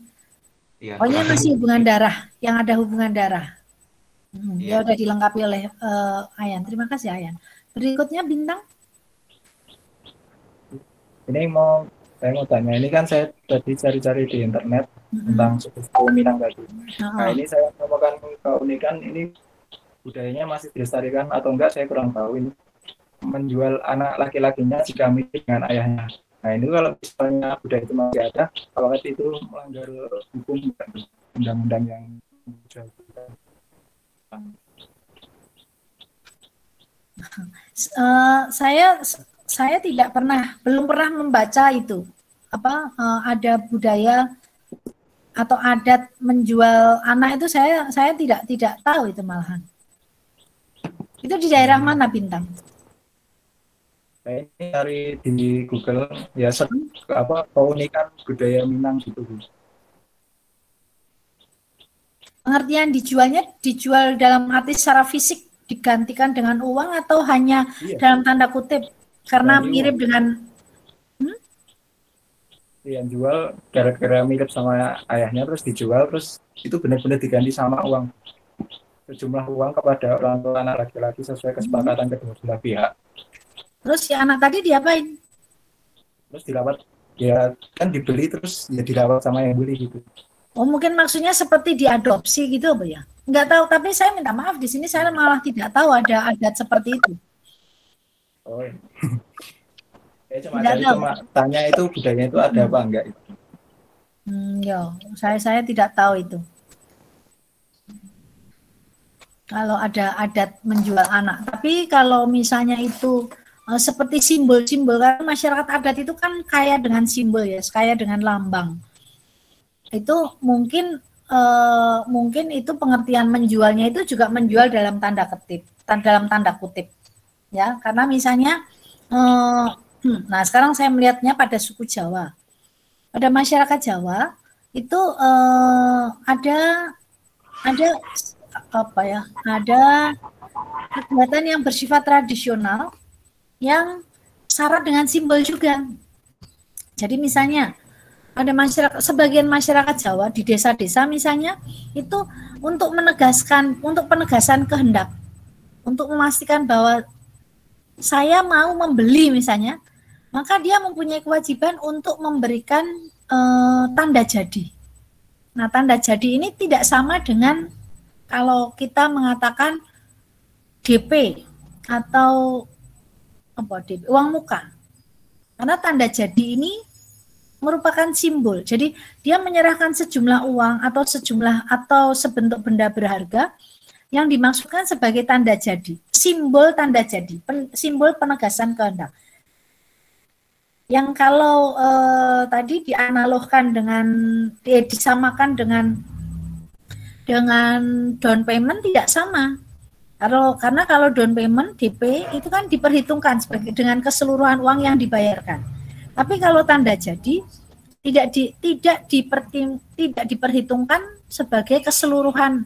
Iya, Pokoknya masih hubungan darah, yang ada hubungan darah. Iya. Ya udah dilengkapi oleh Ayan. Terima kasih Ayan. Berikutnya Bintang. Ini saya mau tanya, ini kan saya tadi cari-cari di internet tentang suku Minang tadi. Nah ini saya menemukan keunikan, ini budayanya masih dilestarikan atau enggak saya kurang tahu. Ini menjual anak laki-lakinya jika mirip dengan ayahnya. Nah ini kalau misalnya budaya itu masih ada, apakah itu melanggar hukum undang-undang yang saya belum pernah membaca itu ada budaya atau adat menjual anak itu saya tidak tahu itu malahan. Itu di daerah mana Bintang? Saya ini cari di Google ya keunikan budaya Minang gitu. Pengertian dijual dalam arti secara fisik digantikan dengan uang atau hanya dalam tanda kutip karena mirip dengan yang jual gara-gara mirip sama ayahnya terus dijual, terus itu benar-benar diganti sama uang, sejumlah uang kepada orang tua anak laki-laki sesuai kesepakatan kedua belah pihak. Terus si anak tadi diapain? Terus dirawat, ya kan dibeli terus ya dirawat sama yang beli gitu. Oh, mungkin maksudnya seperti diadopsi gitu apa ya? Enggak tahu, tapi saya minta maaf di sini saya malah tidak tahu ada adat seperti itu. Oh, cuma tanya itu budayanya itu ada apa enggak itu. Ya, saya tidak tahu itu. Kalau ada adat menjual anak, tapi kalau misalnya itu seperti simbol-simbol, karena masyarakat adat itu kan kaya dengan simbol ya, kaya dengan lambang. Itu mungkin itu pengertian menjualnya itu juga menjual dalam tanda kutip, ya, karena misalnya nah sekarang saya melihatnya pada suku Jawa, pada masyarakat Jawa itu ada apa ya, ada kegiatan yang bersifat tradisional yang syarat dengan simbol juga. Jadi misalnya ada sebagian masyarakat Jawa di desa-desa misalnya itu untuk penegasan kehendak, untuk memastikan bahwa saya mau membeli misalnya, maka dia mempunyai kewajiban untuk memberikan tanda jadi. Nah, tanda jadi ini tidak sama dengan kalau kita mengatakan DP atau DP, uang muka. Karena tanda jadi ini merupakan simbol. Jadi dia menyerahkan sejumlah uang atau sebentuk benda berharga yang dimaksudkan sebagai tanda jadi, simbol tanda jadi, simbol penegasan kehendak. Yang kalau tadi dianalogkan disamakan dengan down payment tidak sama. Karena kalau down payment DP itu kan diperhitungkan dengan keseluruhan uang yang dibayarkan. Tapi kalau tanda jadi tidak diperhitungkan sebagai keseluruhan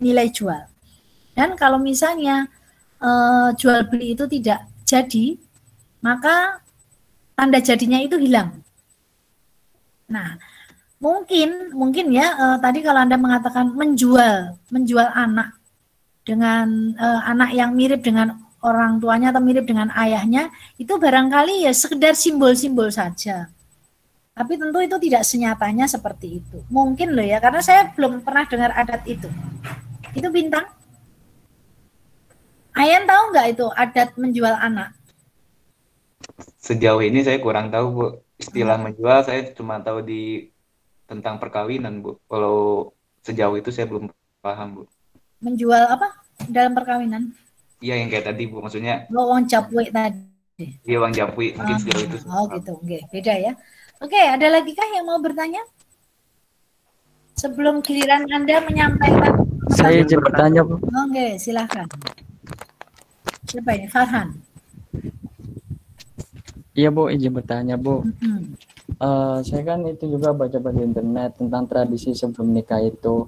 nilai jual. Dan kalau misalnya jual beli itu tidak jadi, maka tanda jadinya itu hilang. Nah, mungkin ya tadi kalau Anda mengatakan menjual anak dengan anak yang mirip dengan orang tuanya atau mirip dengan ayahnya, itu barangkali ya sekedar simbol-simbol saja. Tapi tentu itu tidak senyatanya seperti itu. Mungkin loh ya, karena saya belum pernah dengar adat itu. Itu Bintang? Ayan tahu nggak itu adat menjual anak? Sejauh ini saya kurang tahu, Bu. Istilah menjual saya cuma tahu tentang perkawinan, Bu. Kalau sejauh itu saya belum paham, Bu. Menjual apa dalam perkawinan? Iya, yang kayak tadi, Bu. Maksudnya uang japwe tadi. Iya, uang japwe. Mungkin sejauh itu. Oh gitu, oke. Beda ya. Oke, ada lagi kah yang mau bertanya? Sebelum giliran Anda menyampaikan. Saya izin bertanya, Bu. Oke, silakan. Siapa ini? Farhan. Iya, Bu, izin bertanya, Bu. Saya kan itu juga baca-baca di internet tentang tradisi sebelum nikah itu.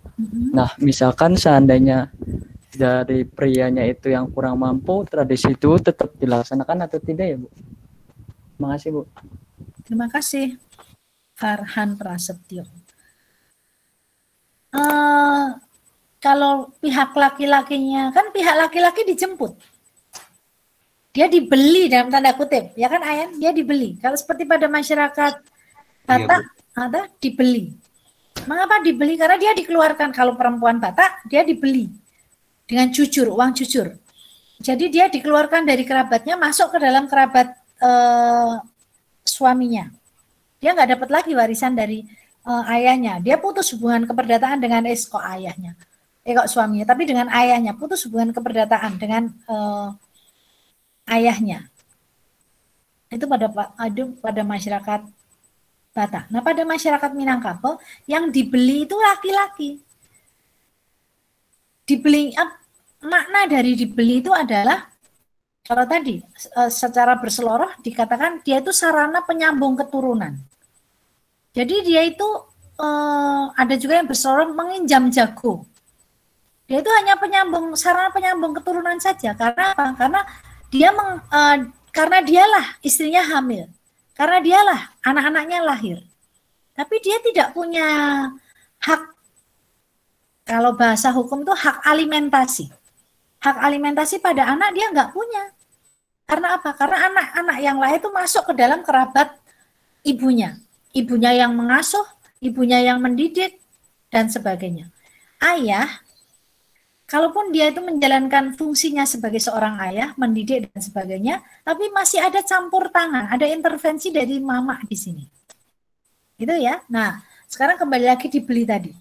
Nah, misalkan seandainya dari prianya itu yang kurang mampu, tradisi itu tetap dilaksanakan atau tidak ya, Bu? Terima kasih, Bu. Terima kasih, Farhan Prasetyo. Kalau pihak laki-lakinya, kan pihak laki-laki dijemput. Dia dibeli dalam tanda kutip, ya kan Ayan? Dia dibeli. Kalau seperti pada masyarakat Batak, ada dibeli. Mengapa dibeli? Karena dia dikeluarkan. Kalau perempuan Batak, dia dibeli dengan jujur, uang jujur. Jadi dia dikeluarkan dari kerabatnya, masuk ke dalam kerabat suaminya. Dia nggak dapat lagi warisan dari ayahnya. Dia putus hubungan keperdataan dengan kok ayahnya, kok suaminya, tapi dengan ayahnya putus hubungan keperdataan dengan ayahnya. Itu pada masyarakat Batak. Nah, pada masyarakat Minangkabau yang dibeli itu laki-laki. Dibeli, makna dari dibeli itu adalah kalau tadi secara berseloroh dikatakan dia itu sarana penyambung keturunan. Jadi dia itu ada juga yang berseloroh menginjam jago. Dia itu hanya sarana penyambung keturunan saja. Karena apa? Karena dialah istrinya hamil. Karena dialah anak-anaknya lahir. tapi dia tidak punya hak, kalau bahasa hukum itu hak alimentasi. Hak alimentasi pada anak dia nggak punya. Karena apa? Karena anak-anak yang lain itu masuk ke dalam kerabat ibunya. Ibunya yang mengasuh, ibunya yang mendidik, dan sebagainya. Ayah, kalaupun dia itu menjalankan fungsinya sebagai seorang ayah, mendidik dan sebagainya, tapi masih ada campur tangan, ada intervensi dari mama di sini. Gitu ya. Nah, sekarang kembali lagi dibeli tadi.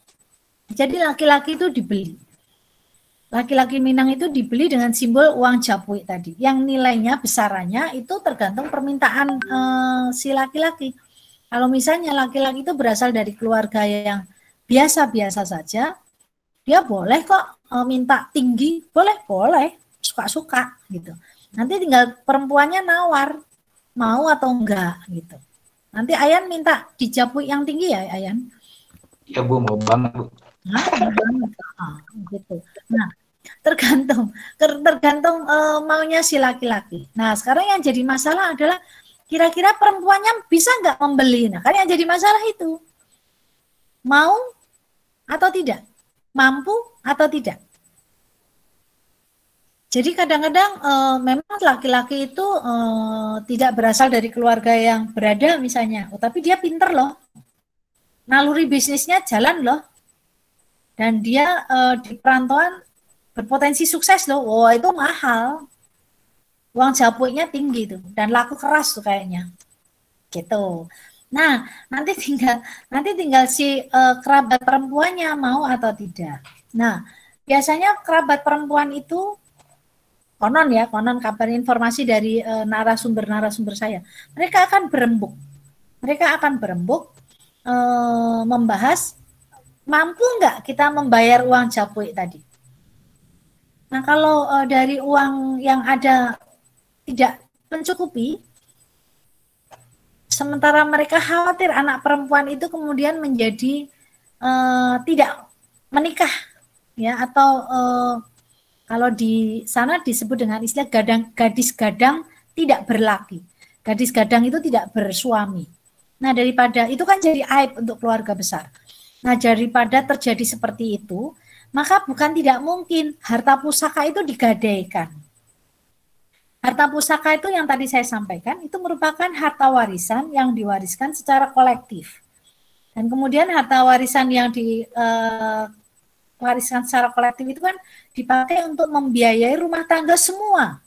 Jadi laki-laki itu dibeli. Laki-laki Minang itu dibeli dengan simbol uang japui tadi. Yang nilainya, besarannya itu tergantung permintaan si laki-laki. Kalau misalnya laki-laki itu berasal dari keluarga yang biasa-biasa saja, dia boleh kok minta tinggi, boleh, suka-suka gitu. Nanti tinggal perempuannya nawar, mau atau enggak gitu. Nanti Ayan minta dijapui yang tinggi ya, Ayan? Iya Bu, mau banget Bu. Nah, gitu. Nah, tergantung maunya si laki-laki. Nah, sekarang yang jadi masalah adalah kira-kira perempuannya bisa nggak membeli? Nah, kan yang jadi masalah itu. Mau atau tidak? Mampu atau tidak? Jadi kadang-kadang memang laki-laki itu tidak berasal dari keluarga yang berada misalnya. Tapi dia pinter loh. Naluri bisnisnya jalan loh. Dan dia di perantauan berpotensi sukses loh. Wah, itu mahal. Uang japuinya tinggi tuh dan laku keras tuh kayaknya. Gitu. Nah, nanti tinggal si kerabat perempuannya mau atau tidak. Nah, biasanya kerabat perempuan itu konon kabar informasi dari narasumber saya. Mereka akan berembuk. Membahas mampu nggak kita membayar uang japui tadi. Nah, kalau dari uang yang ada tidak mencukupi, sementara mereka khawatir anak perempuan itu kemudian menjadi tidak menikah, ya, atau kalau di sana disebut dengan istilah gadis gadang tidak berlaki. Gadis gadang itu tidak bersuami. Nah, daripada itu kan jadi aib untuk keluarga besar. Nah, daripada terjadi seperti itu, maka bukan tidak mungkin harta pusaka itu digadaikan. Harta pusaka itu yang tadi saya sampaikan, itu merupakan harta warisan yang diwariskan secara kolektif. Dan kemudian harta warisan yang diwariskan secara kolektif itu kan dipakai untuk membiayai rumah tangga semua.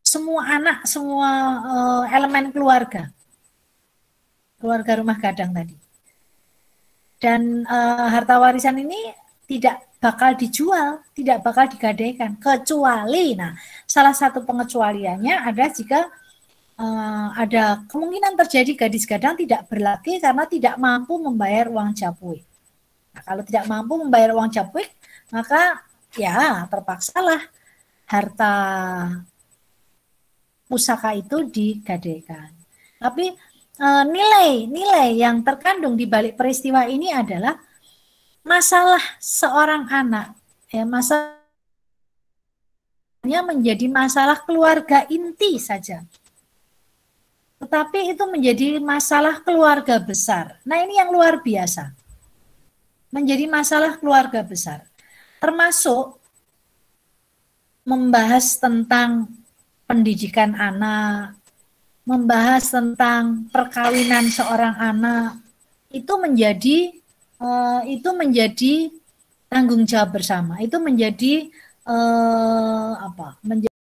Semua anak, semua elemen keluarga. Keluarga rumah gadang tadi. Dan harta warisan ini tidak bakal dijual, tidak bakal digadaikan, kecuali, nah, salah satu pengecualiannya ada jika ada kemungkinan terjadi gadis gadang tidak berlaki karena tidak mampu membayar uang japui. Nah, kalau tidak mampu membayar uang japui, maka ya terpaksalah harta pusaka itu digadaikan. Tapi nilai yang terkandung di balik peristiwa ini adalah masalah seorang anak, ya, masalahnya menjadi masalah keluarga inti saja. Tetapi itu menjadi masalah keluarga besar. Nah, ini yang luar biasa. Menjadi masalah keluarga besar. Termasuk membahas tentang pendidikan anak, membahas tentang perkawinan seorang anak, itu menjadi tanggung jawab bersama. Itu menjadi